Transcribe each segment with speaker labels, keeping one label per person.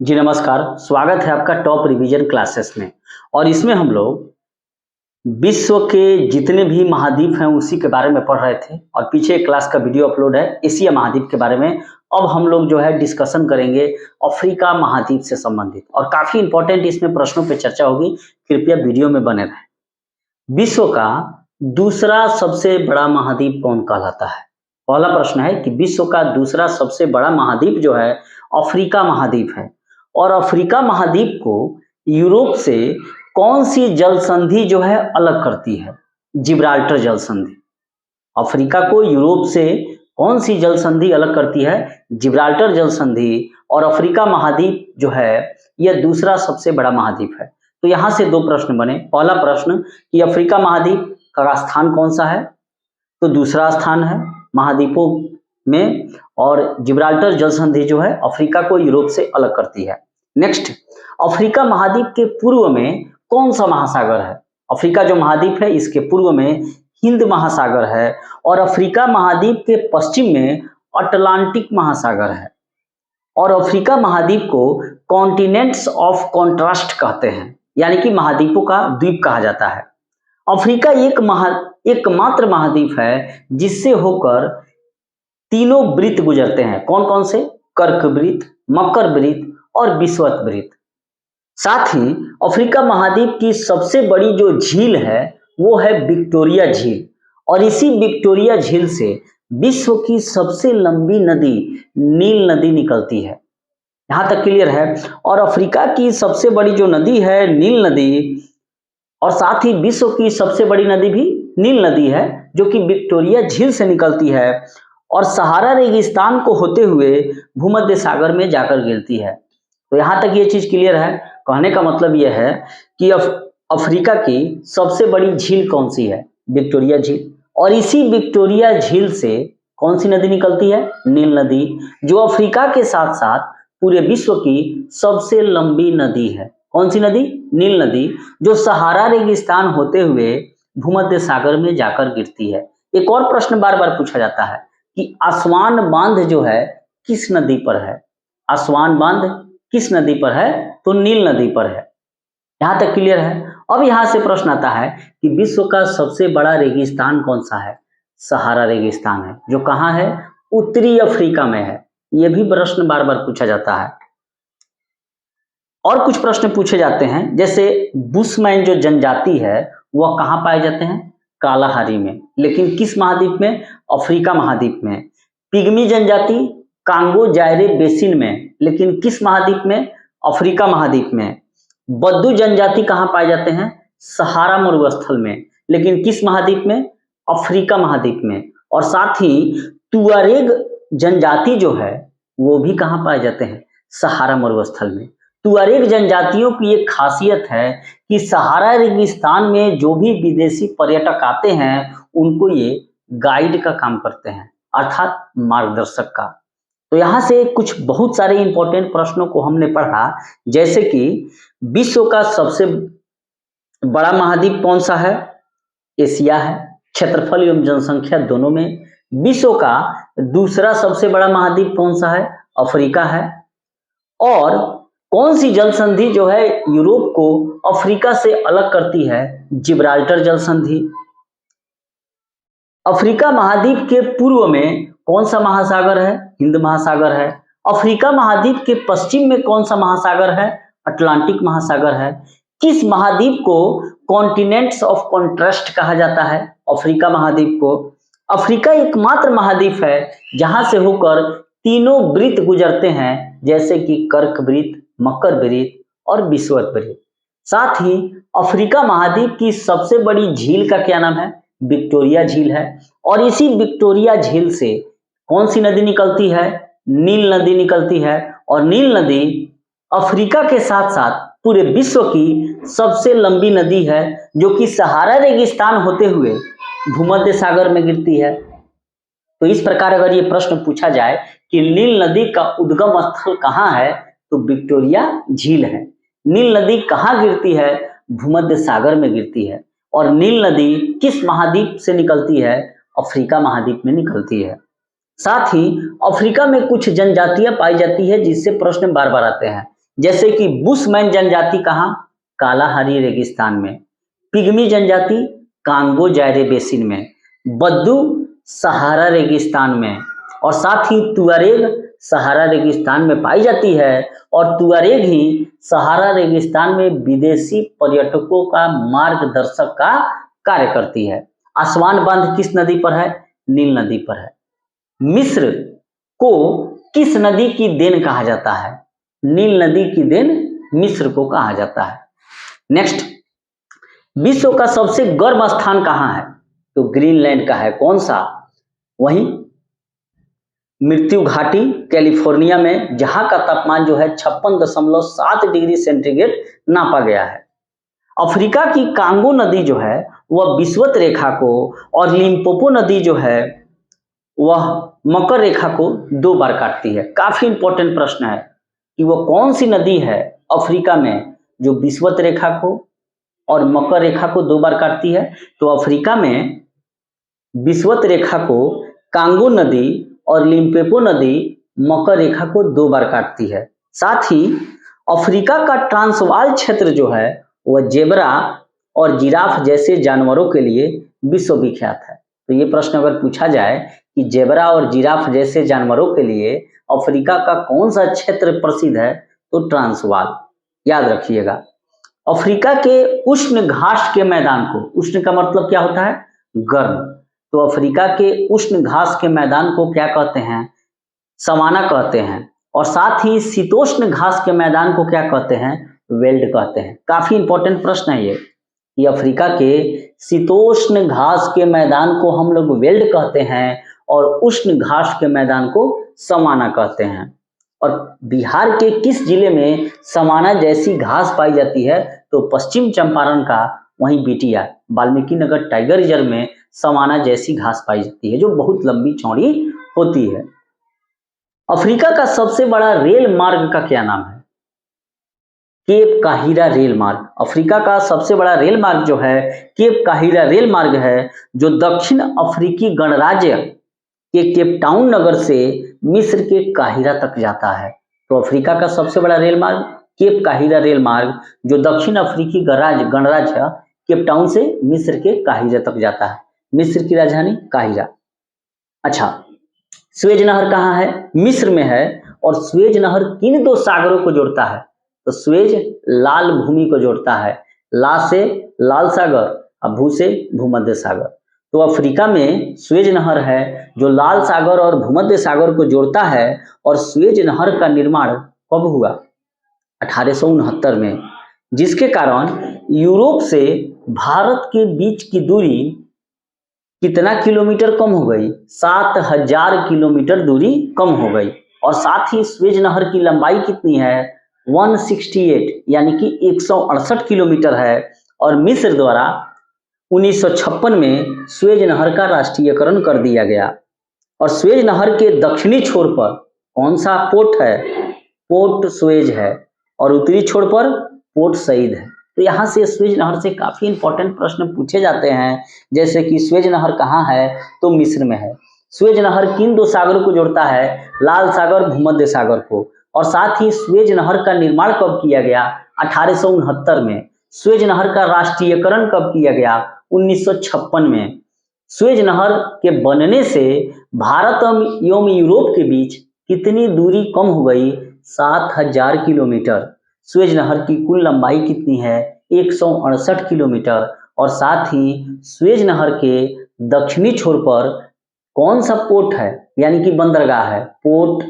Speaker 1: जी नमस्कार, स्वागत है आपका टॉप रिवीजन क्लासेस में। और इसमें हम लोग विश्व के जितने भी महाद्वीप हैं उसी के बारे में पढ़ रहे थे और पीछे एक क्लास का वीडियो अपलोड है एशिया महाद्वीप के बारे में। अब हम लोग जो है डिस्कशन करेंगे अफ्रीका महाद्वीप से संबंधित और काफी इंपॉर्टेंट इसमें प्रश्नों पे चर्चा होगी। कृपया वीडियो में बने रहें। विश्व का दूसरा सबसे बड़ा महाद्वीप कौन कहलाता है? पहला प्रश्न है कि विश्व का दूसरा सबसे बड़ा महाद्वीप जो है अफ्रीका महाद्वीप है। और अफ्रीका महाद्वीप को यूरोप से कौन सी जल संधि जो है अलग करती है? जिब्राल्टर जल संधि। अफ्रीका को यूरोप से कौन सी जल संधि अलग करती है? जिब्राल्टर जल संधि। और अफ्रीका महाद्वीप जो है यह दूसरा सबसे बड़ा महाद्वीप है। तो यहाँ से दो प्रश्न बने। पहला प्रश्न कि अफ्रीका महाद्वीप का स्थान कौन सा है? तो दूसरा स्थान है महाद्वीपों में। और जिब्राल्टर जल संधि जो है अफ्रीका को यूरोप से अलग करती है। नेक्स्ट, अफ्रीका महाद्वीप के पूर्व में कौन सा महासागर है? अफ्रीका जो महाद्वीप है इसके पूर्व में हिंद महासागर है और अफ्रीका महाद्वीप के पश्चिम में अटलांटिक महासागर है। और अफ्रीका महाद्वीप को कॉन्टिनेंट्स ऑफ कॉन्ट्रास्ट कहते हैं, यानी कि महाद्वीपों का द्वीप कहा जाता है। अफ्रीका एकमात्र महाद्वीप है जिससे होकर तीनों वृत्त गुजरते हैं। कौन कौन से? कर्क वृत्त, मकर वृत्त और विषुवत वृत्त। साथ ही अफ्रीका महाद्वीप की सबसे बड़ी जो झील है वो है विक्टोरिया झील। और इसी विक्टोरिया झील से विश्व की सबसे लंबी नदी नील नदी निकलती है। यहां तक क्लियर है? और अफ्रीका की सबसे बड़ी जो नदी है नील नदी, और साथ ही विश्व की सबसे बड़ी नदी भी नील नदी है जो कि विक्टोरिया झील से निकलती है और सहारा रेगिस्तान को होते हुए भूमध्य सागर में जाकर गिरती है। तो यहाँ तक ये चीज क्लियर है। कहने का मतलब यह है कि अफ्रीका की सबसे बड़ी झील कौन सी है? विक्टोरिया झील। और इसी विक्टोरिया झील से कौन सी नदी निकलती है? नील नदी, जो अफ्रीका के साथ साथ पूरे विश्व की सबसे लंबी नदी है। कौन सी नदी? नील नदी, जो सहारा रेगिस्तान होते हुए भूमध्य सागर में जाकर गिरती है। एक और प्रश्न बार बार पूछा जाता है कि आसवान बांध जो है किस नदी पर है? आसवान बांध किस नदी पर है? तो नील नदी पर है। यहां तक क्लियर है? अब यहां से प्रश्न आता है कि विश्व का सबसे बड़ा रेगिस्तान कौन सा है? सहारा रेगिस्तान है, जो कहां है? उत्तरी अफ्रीका में है। यह भी प्रश्न बार बार पूछा जाता है। और कुछ प्रश्न पूछे जाते हैं, जैसे बुशमैन जो जनजाति है वह कहां पाए जाते हैं? कालाहारी में। लेकिन किस महाद्वीप में? अफ्रीका महाद्वीप में। पिग्मी जनजाति कांगो जायरे बेसिन में, लेकिन किस महाद्वीप में? अफ्रीका महाद्वीप में। बद्दू जनजाति कहां पाए जाते हैं? सहारा मरुस्थल में, लेकिन किस महाद्वीप में? अफ्रीका महाद्वीप में। और साथ ही तुआरेग जनजाति जो है वो भी कहां पाए जाते हैं? सहारा मरुस्थल में। तुआरेग जनजातियों की एक खासियत है कि सहारा रेगिस्तान में जो भी विदेशी पर्यटक आते हैं उनको ये गाइड का काम करते हैं, अर्थात मार्गदर्शक का। तो यहाँ से कुछ बहुत सारे इंपॉर्टेंट प्रश्नों को हमने पढ़ा, जैसे कि विश्व का सबसे बड़ा महाद्वीप कौन सा है? एशिया है, क्षेत्रफल एवं जनसंख्या दोनों में। विश्व का दूसरा सबसे बड़ा महाद्वीप कौन सा है? अफ्रीका है। और कौन सी जल संधि जो है यूरोप को अफ्रीका से अलग करती है? जिब्राल्टर जल संधि। अफ्रीका महाद्वीप के पूर्व में कौन सा महासागर है? हिंद महासागर है। अफ्रीका महाद्वीप के पश्चिम में कौन सा महासागर है? अटलांटिक महासागर है। किस महाद्वीप को कॉन्टिनेंट्स ऑफ कॉन्ट्रास्ट कहा जाता है? अफ्रीका महाद्वीप को। अफ्रीका एकमात्र महाद्वीप है जहां से होकर तीनों वृत्त गुजरते हैं, जैसे कि कर्क वृत्त, मकर वृत्त और विषुवत वृत्त। साथ ही अफ्रीका महाद्वीप की सबसे बड़ी झील का क्या नाम है? विक्टोरिया झील है। और इसी विक्टोरिया झील से कौन सी नदी निकलती है? नील नदी निकलती है। और नील नदी अफ्रीका के साथ साथ पूरे विश्व की सबसे लंबी नदी है, जो कि सहारा रेगिस्तान होते हुए भूमध्य सागर में गिरती है। तो इस प्रकार अगर ये प्रश्न पूछा जाए कि नील नदी का उद्गम स्थल कहाँ है, तो विक्टोरिया झील है। नील नदी कहाँ गिरती है? भूमध्य सागर में गिरती है। और नील नदी किस महाद्वीप से निकलती है? अफ्रीका महाद्वीप में निकलती है। साथ ही अफ्रीका में कुछ जनजातियां पाई जाती है जिससे प्रश्न बार बार आते हैं जैसे कि बुशमैन जनजाति कहाँ, कालाहारी रेगिस्तान में, पिग्मी जनजाति कांगो जायरे बेसिन में, बद्दू सहारा रेगिस्तान में, और साथ ही तुअरेग सहारा रेगिस्तान में पाई जाती है। और तुअरेग ही सहारा रेगिस्तान में विदेशी पर्यटकों का मार्गदर्शक का कार्य करती है। आसवान बांध किस नदी पर है, नील नदी पर है। मिस्र को किस नदी की देन कहा जाता है, नील नदी की देन मिस्र को कहा जाता है। नेक्स्ट, विश्व का सबसे गर्म स्थान कहाँ है, तो ग्रीनलैंड का है। कौन सा, वही मृत्यु घाटी कैलिफोर्निया में, जहां का तापमान जो है 56.7 डिग्री सेंटीग्रेड नापा गया है। अफ्रीका की कांगो नदी जो है वह विषुवत रेखा को, और लिम्पोपो नदी जो है वह मकर रेखा को 2 बार काटती है। काफी इंपॉर्टेंट प्रश्न है कि वह कौन सी नदी है अफ्रीका में जो विषुवत रेखा को और मकर रेखा को 2 बार काटती है। तो अफ्रीका में विषुवत रेखा को कांगो नदी और लिम्पोपो नदी मकर रेखा को 2 बार काटती है। साथ ही अफ्रीका का ट्रांसवाल क्षेत्र जो है वह जेबरा और जिराफ जैसे जानवरों के लिए विश्वविख्यात है। तो ये प्रश्न अगर पूछा जाए कि जेबरा और जिराफ जैसे जानवरों के लिए अफ्रीका का कौन सा क्षेत्र प्रसिद्ध है, तो ट्रांसवाल, याद रखिएगा। अफ्रीका के उष्ण घास के मैदान को, उष्ण का मतलब क्या होता है, गर्म, तो अफ्रीका के उष्ण घास के मैदान को क्या कहते हैं, सवाना कहते हैं। और साथ ही शीतोष्ण घास के मैदान को क्या कहते हैं, वेल्ड कहते हैं। काफी इंपॉर्टेंट प्रश्न है ये कि अफ्रीका के शीतोष्ण घास के मैदान को हम लोग वेल्ड कहते हैं और उष्ण घास के मैदान को सवाना कहते हैं। और बिहार के किस जिले में सवाना जैसी घास पाई जाती है, तो पश्चिम चंपारण का वहीं बिटिया वाल्मीकि नगर टाइगर रिजर्व में सवाना जैसी घास पाई जाती है जो बहुत लंबी चौड़ी होती है। अफ्रीका का सबसे बड़ा रेल मार्ग का क्या नाम है, केप काहिरा रेल मार्ग। अफ्रीका का सबसे बड़ा रेल मार्ग जो है केप काहिरा रेल मार्ग है, जो दक्षिण अफ्रीकी गणराज्य के केपटाउन नगर से मिस्र के काहिरा तक जाता है। तो अफ्रीका का सबसे बड़ा रेल मार्ग केप काहिरा रेल मार्ग, जो दक्षिण अफ्रीकी गणराज्य केपटाउन से मिस्र के काहिरा तक जाता है। मिस्र की राजधानी काहिरा। अच्छा, स्वेज नहर कहाँ है, मिस्र में है। और स्वेज नहर किन 2 सागरों को जोड़ता है, तो स्वेज लाल भूमि को जोड़ता है, ला से लाल सागर और भू से भूमध्य सागर। तो अफ्रीका में स्वेज नहर है जो लाल सागर और भूमध्य सागर को जोड़ता है। और स्वेज नहर का निर्माण कब हुआ, 1869 में, जिसके कारण यूरोप से भारत के बीच की दूरी कितना किलोमीटर कम हो गई, 7000 किलोमीटर दूरी कम हो गई। और साथ ही स्वेज नहर की लंबाई कितनी है, 168 यानी कि 168 किलोमीटर है। और मिस्र द्वारा 1956 में स्वेज नहर का राष्ट्रीयकरण कर दिया गया। और स्वेज नहर के दक्षिणी छोर पर कौन सा पोर्ट है, पोर्ट स्वेज है। और उत्तरी छोर पर पोर्ट सईद है। तो यहाँ से स्वेज नहर से काफी इंपॉर्टेंट प्रश्न पूछे जाते हैं, जैसे कि स्वेज नहर कहाँ है, तो मिस्र में है। स्वेज नहर किन 2 सागरों को जोड़ता है, लाल सागर भूमध्य सागर को। और साथ ही स्वेज नहर का निर्माण कब किया गया, 1869 में। स्वेज नहर का राष्ट्रीयकरण कब किया गया, 1956 में। स्वेज नहर के बनने से भारत एवं यूरोप के बीच कितनी दूरी कम हो गई, 7000 किलोमीटर। स्वेज नहर की कुल लंबाई कितनी है, 168 किलोमीटर। और साथ ही स्वेज नहर के दक्षिणी छोर पर कौन सा पोर्ट है, यानी कि बंदरगाह है, पोर्ट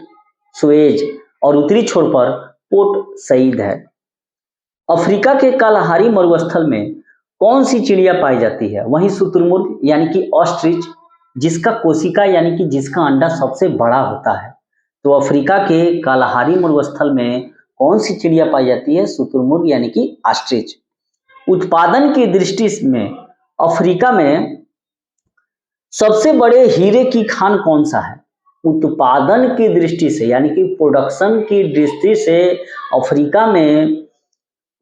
Speaker 1: स्वेज। और उत्तरी छोर पर पोर्ट सईद है। अफ्रीका के कालाहारी मरुस्थल में कौन सी चिड़िया पाई जाती है, वहीं शुतुरमुर्ग यानी कि ऑस्ट्रिच, जिसका कोशिका यानी कि जिसका अंडा सबसे बड़ा होता है। तो अफ्रीका के कालाहारी मरुस्थल में कौन सी चिड़िया पाई जाती है, शुतुरमुर्ग यानी कि ऑस्ट्रिच। उत्पादन की दृष्टि में अफ्रीका में सबसे बड़े हीरे की खान कौन सा है, उत्पादन की दृष्टि से यानी कि प्रोडक्शन की दृष्टि से अफ्रीका में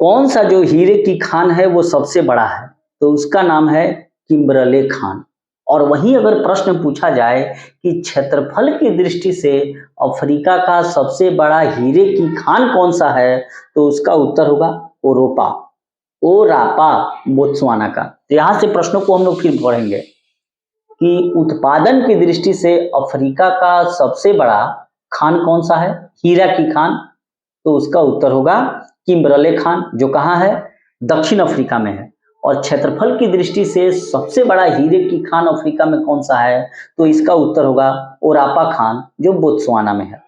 Speaker 1: कौन सा जो हीरे की खान है वो सबसे बड़ा है, तो उसका नाम है किम्बरले खान। और वहीं अगर प्रश्न पूछा जाए कि क्षेत्रफल की दृष्टि से अफ्रीका का सबसे बड़ा हीरे की खान कौन सा है, तो उसका उत्तर होगा ओरापा बोत्सवाना का। तो यहां से प्रश्नों को हम लोग फिर पढ़ेंगे कि उत्पादन की दृष्टि से अफ्रीका का सबसे बड़ा खान कौन सा है, हीरा की खान, तो उसका उत्तर होगा किम्बरले खान, जो कहाँ है, दक्षिण अफ्रीका में है। और क्षेत्रफल की दृष्टि से सबसे बड़ा हीरे की खान अफ्रीका में कौन सा है, तो इसका उत्तर होगा ओरापा खान, जो बोत्सवाना में है।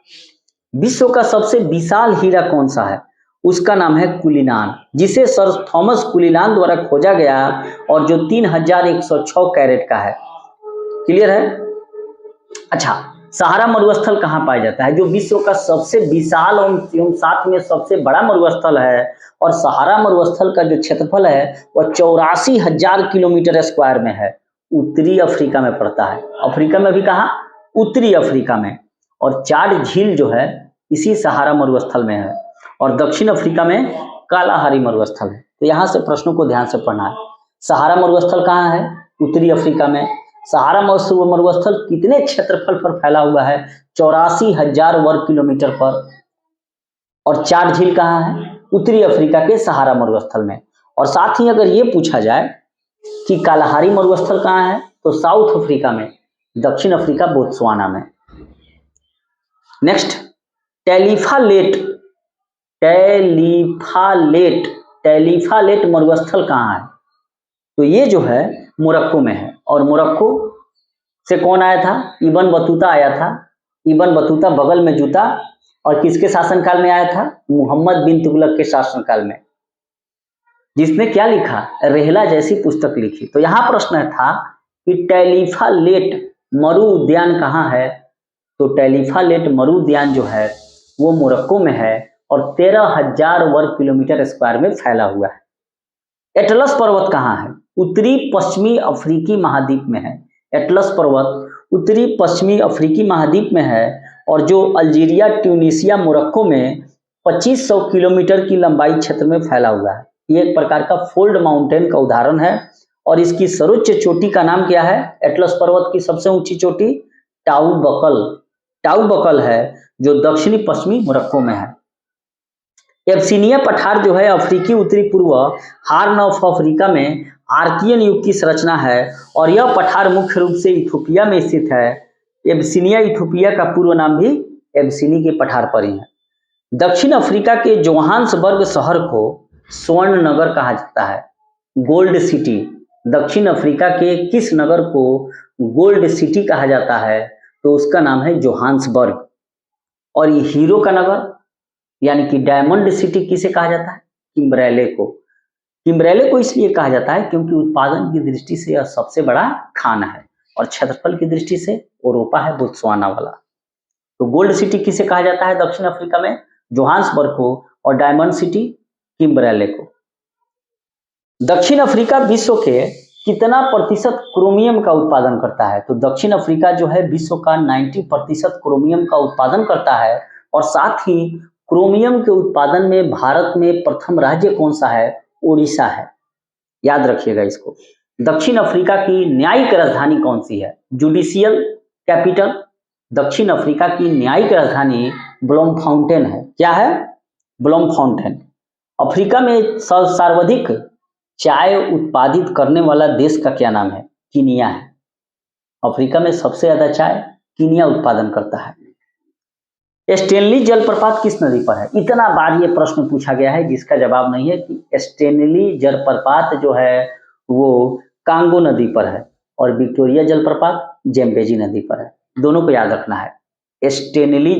Speaker 1: विश्व का सबसे विशाल हीरा कौन सा है, उसका नाम है कुलिनान, जिसे सर थॉमस कुलिनान द्वारा खोजा गया और जो 3106 कैरेट का है। क्लियर है। अच्छा, सहारा मरुस्थल कहाँ पाया जाता है, जो विश्व का सबसे विशाल एवं साथ में सबसे बड़ा मरुस्थल है, और सहारा मरुस्थल का जो क्षेत्रफल है वह 84,000 किलोमीटर स्क्वायर में है। उत्तरी अफ्रीका में पड़ता है। अफ्रीका में भी कहा, उत्तरी अफ्रीका में। और चाड झील जो है इसी सहारा मरुस्थल में है, और दक्षिण अफ्रीका में कालाहारी मरुस्थल है। तो यहाँ से प्रश्नों को ध्यान से पढ़ना है। सहारा मरुस्थल कहाँ है, उत्तरी अफ्रीका में। सहारा मरुस्थल कितने क्षेत्रफल पर फैला हुआ है, 84,000 वर्ग किलोमीटर पर। और चाड झील कहाँ है, उत्तरी अफ्रीका के सहारा मरुस्थल में। और साथ ही अगर ये पूछा जाए कि कालाहारी मरुस्थल कहाँ है, तो साउथ अफ्रीका में, दक्षिण अफ्रीका बोत्सवाना में। नेक्स्ट, टेलीफालेट मरुस्थल कहाँ है, तो ये जो है मोरक्को में है। और मोरक्को से कौन आया था, इब्न बतूता आया था। इब्न बतूता बगल में जूता, और किसके शासनकाल में आया था, मुहम्मद बिन तुगलक के शासनकाल में, जिसने क्या लिखा, रेहला जैसी पुस्तक लिखी। तो यहाँ प्रश्न था कि टेलीफालेट मरु उद्यान कहाँ है, तो टेलीफालेट मरु उद्यान जो है वो मोरक्को में है, और 13,000 वर्ग किलोमीटर स्क्वायर में फैला हुआ है। एटलस पर्वत कहाँ है, उत्तरी पश्चिमी अफ्रीकी महाद्वीप में है। एटलस पर्वत उत्तरी पश्चिमी अफ्रीकी महाद्वीप में है, और जो अल्जीरिया, ट्यूनीसिया, मोरक्को में 2500 किलोमीटर की लंबाई क्षेत्र में फैला हुआ है। ये एक प्रकार का फोल्ड माउंटेन का उदाहरण है। और इसकी सर्वोच्च चोटी का नाम क्या है, एटलस पर्वत की सबसे ऊंची चोटी टाउ बकल है, जो दक्षिणी पश्चिमी मोरक्को में है। एब्सिनिया पठार जो है अफ्रीकी उत्तरी पूर्व हार्न ऑफ अफ्रीका में आर्कियन युग की संरचना है, और यह पठार मुख्य रूप से इथियोपिया में स्थित है। एब्सिनिया इथियोपिया का पूर्व नाम भी एब्सिनी के पठार पर ही है। दक्षिण अफ्रीका के जोहान्सबर्ग शहर को स्वर्ण नगर कहा जाता है, गोल्ड सिटी। दक्षिण अफ्रीका के किस नगर को गोल्ड सिटी कहा जाता है, तो उसका नाम है जोहान्सबर्ग। और ये हीरो का नगर यानी कि डायमंड सिटी किसे कहा जाता है, किम्बरेले को। किम्बरेले को इसलिए कहा जाता है क्योंकि उत्पादन की दृष्टि से यह सबसे बड़ा खान है, और क्षेत्रफल की दृष्टि से ओरोपा है, बोत्सवाना वाला। तो गोल्ड सिटी किसे कहा जाता है दक्षिण अफ्रीका में, जोहान्सबर्ग को, और डायमंड सिटी किम्बरेले को। दक्षिण अफ्रीका विश्व के कितना प्रतिशत क्रोमियम का उत्पादन करता है, तो दक्षिण अफ्रीका जो है विश्व का 90% क्रोमियम का उत्पादन करता है। और साथ ही क्रोमियम के उत्पादन में भारत में प्रथम राज्य कौन सा है, ओडिशा है। याद रखिएगा इसको। दक्षिण अफ्रीका की न्यायिक राजधानी कौन सी है, जुडिशियल कैपिटल। दक्षिण अफ्रीका की न्यायिक राजधानी ब्लोमफाउंटेन है। क्या है, ब्लोमफाउंटेन। अफ्रीका में सर्वाधिक चाय उत्पादित करने वाला देश का क्या नाम है, कीनिया है। अफ्रीका में सबसे ज्यादा चाय कीनिया उत्पादन करता है। स्टेनली जलप्रपात किस नदी पर है, इतना बार ये प्रश्न पूछा गया है जिसका जवाब नहीं है कि स्टेनली जलप्रपात जो है वो कांगो नदी पर है, और विक्टोरिया जलप्रपात जेम्बेजी नदी पर है। दोनों को याद रखना है। स्टेनली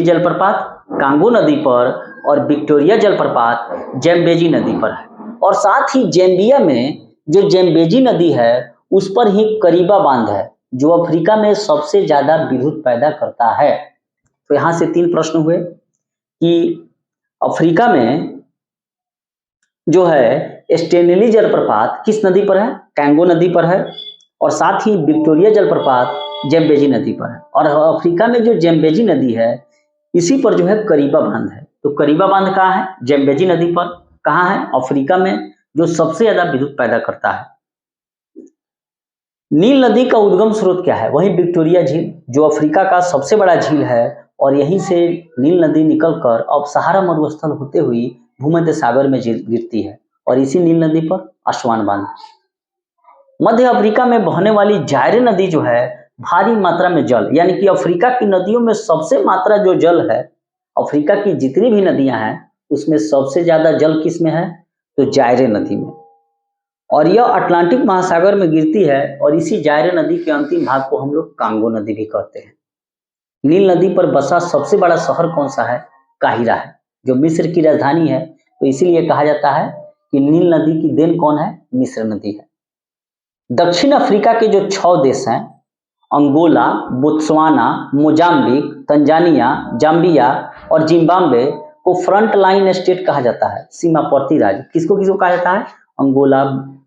Speaker 1: जलप्रपात कांगो नदी पर, और विक्टोरिया जलप्रपात जेम्बेजी नदी पर है। और साथ ही जेम्बिया में जो जेम्बेजी नदी है उस पर ही करीबा बांध है, जो अफ्रीका में सबसे ज्यादा विद्युत पैदा करता है। तो यहां से 3 प्रश्न हुए कि अफ्रीका में जो है स्टेनली जलप्रपात किस नदी पर है, कांगो नदी पर है, और साथ ही विक्टोरिया जलप्रपात जेम्बेजी नदी पर है। और अफ्रीका में जो जेम्बेजी नदी है इसी पर जो है करीबा बांध है। तो करीबा बांध कहाँ है, जेम्बेजी नदी पर। कहाँ है, अफ्रीका में, जो सबसे ज्यादा विद्युत पैदा करता है। नील नदी का उद्गम स्रोत क्या है? वही विक्टोरिया झील, जो अफ्रीका का सबसे बड़ा झील है, और यहीं से नील नदी निकलकर अब सहारा मरुस्थल होते हुए भूमध्य सागर में गिरती है, और इसी नील नदी पर असवान बांध। मध्य अफ्रीका में बहने वाली जायरे नदी जो है, भारी मात्रा में जल, यानी कि अफ्रीका की नदियों में सबसे मात्रा जो जल है, अफ्रीका की जितनी भी नदियां हैं उसमें सबसे ज्यादा जल किस में है? तो जायरे नदी में, और यह अटलांटिक महासागर में गिरती है, और इसी जायरे नदी के अंतिम भाग को हम लोग कांगो नदी भी कहते हैं। नील नदी पर बसा सबसे बड़ा शहर कौन सा है? काहिरा है, जो मिस्र की राजधानी है, तो इसीलिए कहा जाता है कि नील नदी की देन कौन है? मिस्र नदी है। दक्षिण अफ्रीका के जो 6 देश हैं, Angola, Botswana, Mozambique, Tanzania, Zambia और जिम्बाब्वे को फ्रंट लाइन स्टेट कहा जाता है, सीमावर्ती राज्य। किसको किसको कहा जाता है? Angola,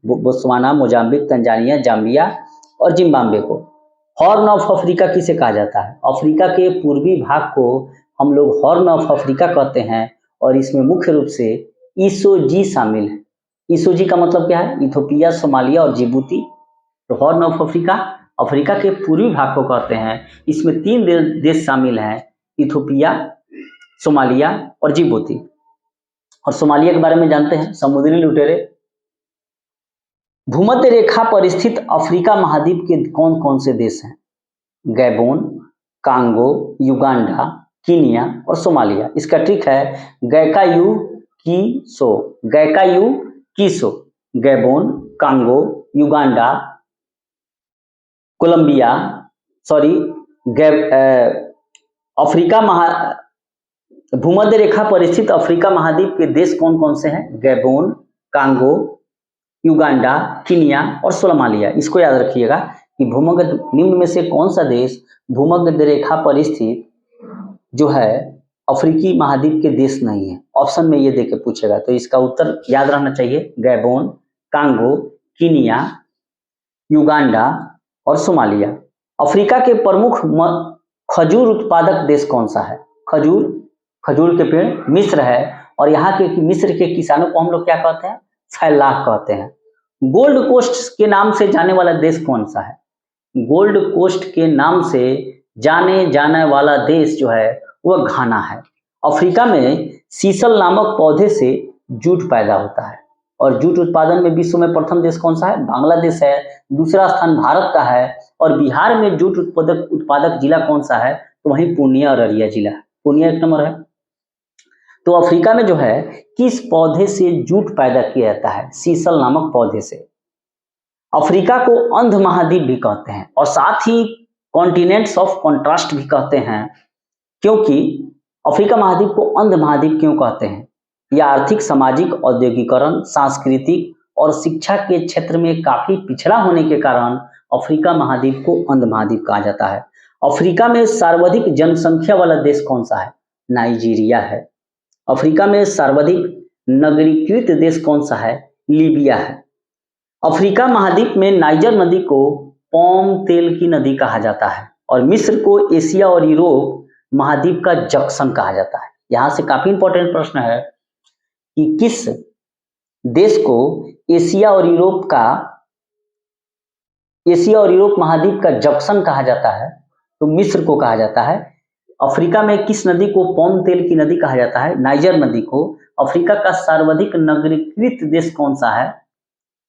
Speaker 1: Botswana, Mozambique, Tanzania, Zambia और जिम्बाब्वे को। हॉर्न ऑफ अफ्रीका किसे कहा जाता है? अफ्रीका के पूर्वी भाग को हम लोग हॉर्न ऑफ अफ्रीका कहते हैं, और इसमें मुख्य रूप से ईसोजी शामिल है। ईसोजी का मतलब क्या है? इथोपिया, सोमालिया और जिबूती। तो हॉर्न ऑफ अफ्रीका अफ्रीका के पूर्वी भाग को कहते हैं। इसमें 3 देश शामिल हैं, इथोपिया, सोमालिया और जिबूती। और सोमालिया के बारे में जानते हैं, समुद्री लुटेरे। भूमध्य रेखा पर स्थित अफ्रीका महाद्वीप के कौन कौन से देश हैं? गैबोन, कांगो, युगांडा, कीनिया और सोमालिया। इसका ट्रिक है गैकायू कीसो, गैकायू कीसो। Gabon, Congo, Uganda, Colombia, sorry Africa भूमध्य रेखा पर स्थित अफ्रीका महाद्वीप के देश कौन कौन से हैं? गैबोन, कांगो, युगांडा, कीनिया और सोमालिया। इसको याद रखिएगा कि भूमध्य निम्न में से कौन सा देश भूमध्य रेखा पर स्थित जो है अफ्रीकी महाद्वीप के देश नहीं है। ऑप्शन में ये देके पूछेगा, तो इसका उत्तर याद रहना चाहिए, गैबोन, कांगो, कीनिया, युगांडा और सोमालिया। अफ्रीका के प्रमुख खजूर उत्पादक देश कौन सा है? खजूर के पेड़ मिस्र है, और यहाँ के मिस्र के किसानों को हम लोग क्या कहते हैं? फैलाह कहते हैं। गोल्ड कोस्ट के नाम से जाने वाला देश कौन सा है? गोल्ड कोस्ट के नाम से जाने जाने वाला देश जो है वह घाना है। अफ्रीका में सीसल नामक पौधे से जूट पैदा होता है, और जूट उत्पादन में विश्व में प्रथम देश कौन सा है? बांग्लादेश है। दूसरा स्थान भारत का है। और बिहार में जूट उत्पादक जिला कौन सा है? तो वहीं पूर्णिया और अररिया जिला है। पूर्णिया 1 नंबर है। तो अफ्रीका में जो है किस पौधे से जूट पैदा किया जाता है? सीसल नामक पौधे से। अफ्रीका को अंध महाद्वीप भी कहते हैं, और साथ ही कॉन्टिनेंट्स ऑफ कॉन्ट्रास्ट भी कहते हैं, क्योंकि अफ्रीका महाद्वीप को अंध महाद्वीप क्यों कहते हैं? यह आर्थिक, सामाजिक, औद्योगिकरण, सांस्कृतिक और शिक्षा के क्षेत्र में काफी पिछड़ा होने के कारण अफ्रीका महाद्वीप को अंध महाद्वीप कहा जाता है। अफ्रीका में सर्वाधिक जनसंख्या वाला देश कौन सा है? नाइजीरिया है। अफ्रीका में सर्वाधिक नगरीकृत देश कौन सा है? लीबिया है। अफ्रीका महाद्वीप में नाइजर नदी को पाम तेल की नदी कहा जाता है, और मिस्र को एशिया और यूरोप महाद्वीप का जंक्शन कहा जाता है। यहाँ से काफी इंपॉर्टेंट प्रश्न है कि किस देश को एशिया और यूरोप महाद्वीप का जंक्शन कहा जाता है? तो मिस्र को कहा जाता है। अफ्रीका में किस नदी को पाम तेल की नदी कहा जाता है? नाइजर नदी को। अफ्रीका का सर्वाधिक नगरीकृत देश कौन सा है?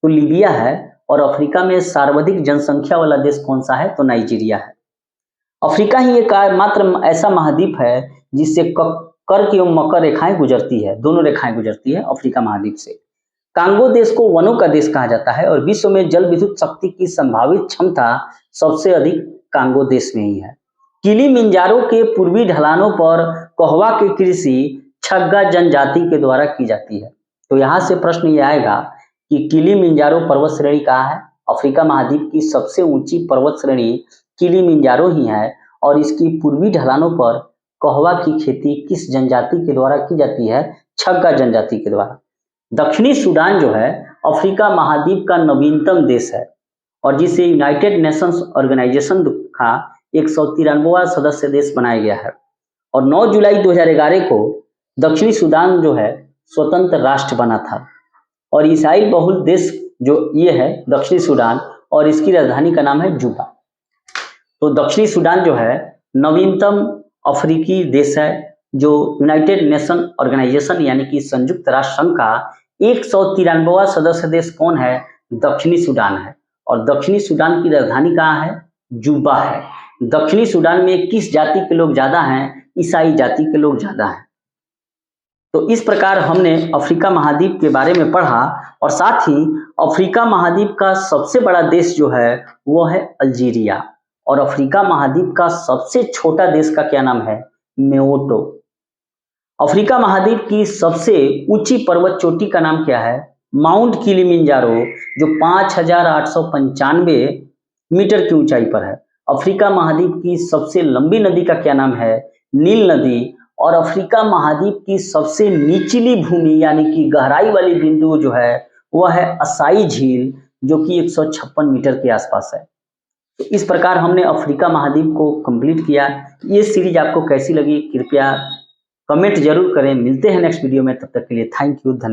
Speaker 1: तो लीबिया है। और अफ्रीका में सर्वाधिक जनसंख्या वाला देश कौन सा है? तो नाइजीरिया है। अफ्रीका ही एक मात्र ऐसा महाद्वीप है जिससे कर्क एवं मकर रेखाएं गुजरती है, दोनों रेखाएं गुजरती है अफ्रीका महाद्वीप से। कांगो देश को वनों का देश कहा जाता है, और विश्व में जल विद्युत शक्ति की संभावित क्षमता सबसे अधिक कांगो देश में ही है। किलिमंजारो के पूर्वी ढलानों पर कहवा की कृषि छग्गा जनजाति के द्वारा की जाती है। तो यहाँ से प्रश्न ये आएगा कि किलिमंजारो पर्वत श्रेणी कहाँ है? अफ्रीका महाद्वीप की सबसे ऊंची पर्वत श्रेणी किलिमंजारो ही है, और इसकी पूर्वी ढलानों पर कहवा की खेती किस जनजाति के द्वारा की जाती है? छग्गा जनजाति के द्वारा। दक्षिणी सूडान जो है अफ्रीका महाद्वीप का नवीनतम देश है, और जिसे यूनाइटेड नेशंस ऑर्गेनाइजेशन का 193वां सदस्य देश बनाया गया है। और 9 जुलाई 2011 को दक्षिणी सूडान जो है स्वतंत्र राष्ट्र बना था। और ईसाई बहुल देश जो ये है दक्षिणी सूडान, और इसकी राजधानी का नाम है जुबा। तो दक्षिणी सूडान जो है नवीनतम अफ्रीकी देश है जो यूनाइटेड नेशन ऑर्गेनाइजेशन यानी कि संयुक्त राष्ट्र संघ का 193वां सदस्य देश कौन है? दक्षिणी सूडान है। और दक्षिणी सूडान की राजधानी कहाँ है? जुबा है। दक्षिणी सूडान में किस जाति के लोग ज्यादा हैं? ईसाई जाति के लोग ज्यादा हैं। तो इस प्रकार हमने अफ्रीका महाद्वीप के बारे में पढ़ा और साथ ही अफ्रीका महाद्वीप का सबसे बड़ा देश जो है वो है अल्जीरिया और अफ्रीका महाद्वीप का सबसे छोटा देश का क्या नाम है? मेओटो। अफ्रीका महाद्वीप की सबसे ऊंची पर्वत चोटी का नाम क्या है? माउंट किलिमिंजारो, जो 5895 मीटर की ऊंचाई पर है। अफ्रीका महाद्वीप की सबसे लंबी नदी का क्या नाम है? नील नदी। और अफ्रीका महाद्वीप की सबसे निचली भूमि यानी कि गहराई वाली बिंदु जो है वह है असाई झील, जो कि 156 मीटर के आसपास है। तो इस प्रकार हमने अफ्रीका महाद्वीप को कंप्लीट किया। ये सीरीज आपको कैसी लगी कृपया कमेंट जरूर करें। मिलते हैं नेक्स्ट वीडियो में, तब तक के लिए थैंक यू, धन्यवाद।